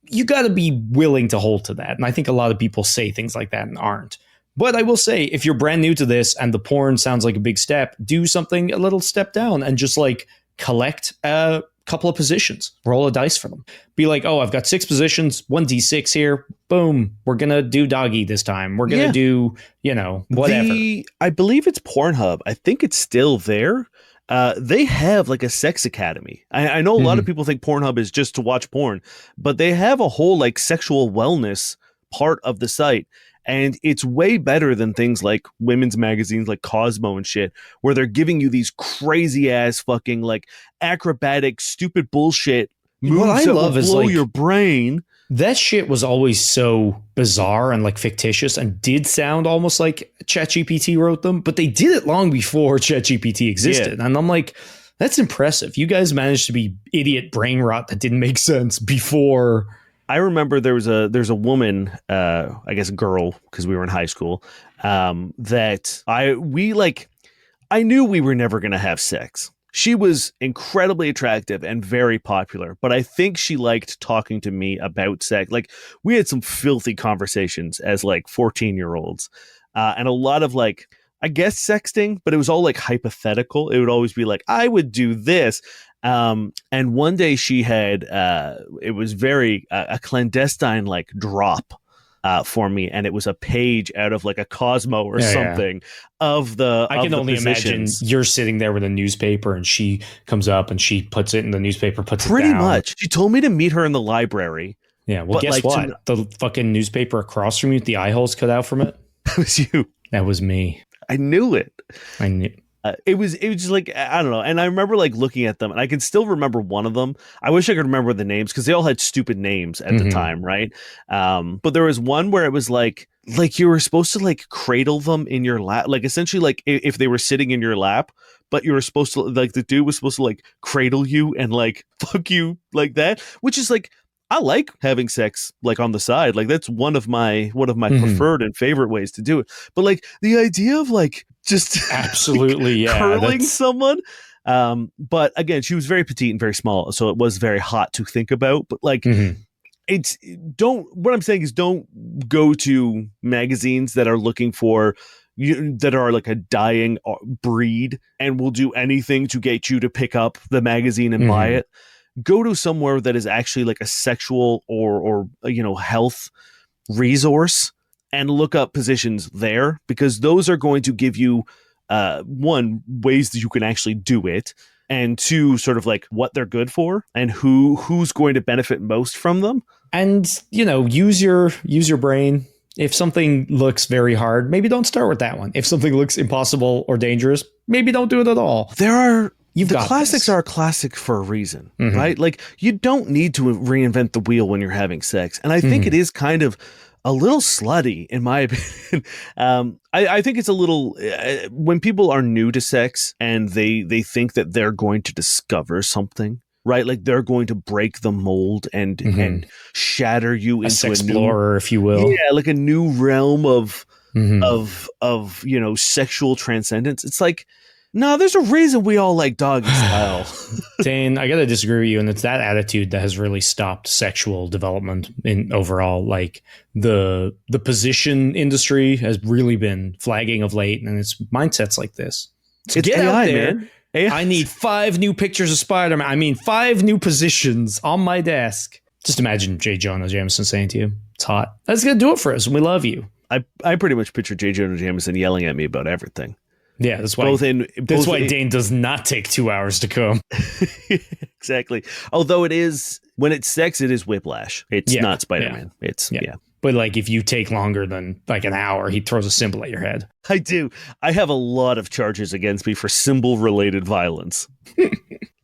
Speaker 3: you got to be willing to hold to that. And I think a lot of people say things like that and aren't. But I will say, if you're brand new to this and the porn sounds like a big step, do something a little step down and just like collect a couple of positions, roll a dice for them. Be like, oh, I've got 6 positions, 1d6 here. Boom. We're going to do doggy this time. We're going to
Speaker 2: Yeah.
Speaker 3: do, you know, whatever.
Speaker 2: I believe it's Pornhub. I think it's still there. They have like a sex academy. I know a lot of people think Pornhub is just to watch porn, but they have a whole like sexual wellness part of the site. And it's way better than things like women's magazines like Cosmo and shit, where they're giving you these crazy ass fucking like acrobatic, stupid bullshit moves
Speaker 3: What I
Speaker 2: that
Speaker 3: love
Speaker 2: will
Speaker 3: is,
Speaker 2: blow
Speaker 3: like,
Speaker 2: your brain.
Speaker 3: That shit was always so bizarre and like fictitious and did sound almost like ChatGPT wrote them, but they did it long before ChatGPT existed. And I'm like, that's impressive. You guys managed to be idiot brain rot that didn't make sense before.
Speaker 2: I remember there's a woman, I guess girl, because we were in high school, that I knew we were never gonna have sex. She was incredibly attractive and very popular, but I think she liked talking to me about sex. Like we had some filthy conversations as like 14-year-olds, and a lot of like, I guess sexting, but it was all like hypothetical. It would always be like, I would do this. And one day she had, it was very a clandestine like drop for me, and it was a page out of like a Cosmo or something of the.
Speaker 3: I can only imagine you're sitting there with a newspaper and she comes up and she puts it in the newspaper, puts
Speaker 2: Pretty
Speaker 3: it down.
Speaker 2: much. She told me to meet her in the library.
Speaker 3: Yeah. Well,
Speaker 2: But,
Speaker 3: guess
Speaker 2: like,
Speaker 3: what? The fucking newspaper across from you, the eye holes cut out from it.
Speaker 2: That was you.
Speaker 3: That was me.
Speaker 2: I knew it.
Speaker 3: I knew.
Speaker 2: It was just like, I don't know. And I remember like looking at them, and I can still remember one of them. I wish I could remember the names because they all had stupid names at the time, right? But there was one where it was like you were supposed to like cradle them in your lap, like essentially like if they were sitting in your lap, but you were supposed to like the dude was supposed to like cradle you and like fuck you like that, which is like, I like having sex like on the side. Like that's one of my preferred and favorite ways to do it. But like the idea of like just
Speaker 3: Absolutely, yeah.
Speaker 2: curling
Speaker 3: that's-
Speaker 2: someone. But again, she was very petite and very small, so it was very hot to think about. But like
Speaker 3: Mhm.
Speaker 2: what I'm saying is don't go to magazines that are looking for that are like a dying breed and will do anything to get you to pick up the magazine and buy it. Go to somewhere that is actually like a sexual or health resource and look up positions there, because those are going to give you one, ways that you can actually do it, and two, sort of like what they're good for and who's going to benefit most from them.
Speaker 3: And use your brain. If something looks very hard, maybe don't start with that one. If something looks impossible or dangerous, maybe don't do it at all.
Speaker 2: The
Speaker 3: got
Speaker 2: classics
Speaker 3: this.
Speaker 2: are a classic for a reason, right? Like you don't need to reinvent the wheel when you're having sex. And I think it is kind of a little slutty, in my opinion. I think it's a little, when people are new to sex and they think that they're going to discover something, right? Like they're going to break the mold and shatter you
Speaker 3: A
Speaker 2: into
Speaker 3: sex
Speaker 2: a new,
Speaker 3: explorer, if you will.
Speaker 2: yeah, like a new realm of
Speaker 3: Mhm.
Speaker 2: of sexual transcendence. It's like, No, there's a reason we all like doggy style.
Speaker 3: Dane, I gotta disagree with you, and it's that attitude that has really stopped sexual development in overall. Like the position industry has really been flagging of late, and it's mindsets like this. So
Speaker 2: It's
Speaker 3: get
Speaker 2: AI,
Speaker 3: out there.
Speaker 2: man. AI.
Speaker 3: I need 5 new pictures of Spider-Man. I mean, 5 new positions on my desk. Just imagine J. Jonah Jameson saying to you, "It's hot." That's gonna do it for us, and we love you.
Speaker 2: I pretty much picture J. Jonah Jameson yelling at me about everything.
Speaker 3: Yeah, that's why.
Speaker 2: Both
Speaker 3: Why
Speaker 2: in-
Speaker 3: Dane does not take 2 hours to come.
Speaker 2: Exactly. Although it is, when it's sex, it is Whiplash. It's
Speaker 3: Yeah,
Speaker 2: not Spider-Man. It's
Speaker 3: Yeah.
Speaker 2: yeah.
Speaker 3: But like, if you take longer than like an hour, he throws a symbol at your head.
Speaker 2: I do. I have a lot of charges against me for symbol-related violence.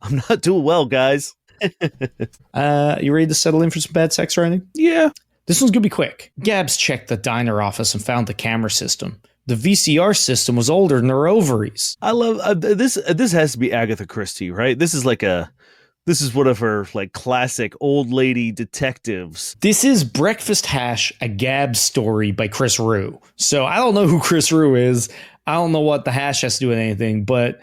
Speaker 2: I'm not doing well, guys.
Speaker 3: You ready to settle in for some bad sex writing?
Speaker 2: Yeah.
Speaker 3: This one's gonna be quick. Gabs checked the diner office and found the camera system. The VCR system was older than her ovaries.
Speaker 2: I love this. This has to be Agatha Christie, right? This is one of her like classic old lady detectives.
Speaker 3: This is Breakfast Hash, a Gabs story by Chris Rue. So I don't know who Chris Rue is. I don't know what the hash has to do with anything, but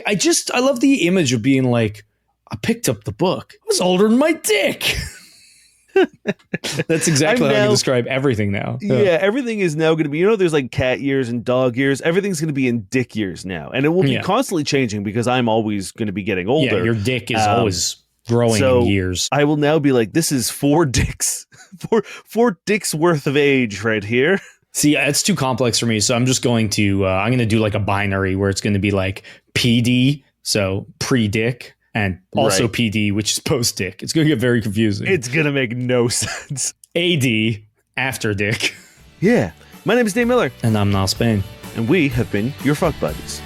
Speaker 3: I love the image of being like, I picked up the book. It was older than my dick. That's exactly how I can describe everything now.
Speaker 2: Yeah, everything is now going to be, there's like cat years and dog years. Everything's going to be in dick years now. And it will be
Speaker 3: Yeah.
Speaker 2: constantly changing because I'm always going to be getting older.
Speaker 3: Yeah, your dick is always growing
Speaker 2: so
Speaker 3: in years.
Speaker 2: I will now be like, this is 4 dicks, four dicks worth of age right here.
Speaker 3: See, it's too complex for me, so I'm just going to I'm going to do like a binary where it's going to be like PD, so pre-dick, and also
Speaker 2: Right.
Speaker 3: PD, which is post-dick. It's going to get very confusing.
Speaker 2: It's going to make no sense.
Speaker 3: AD, after dick.
Speaker 2: Yeah. My name is Dave Miller,
Speaker 3: And I'm Niall Spain.
Speaker 2: and we have been your fuck buddies.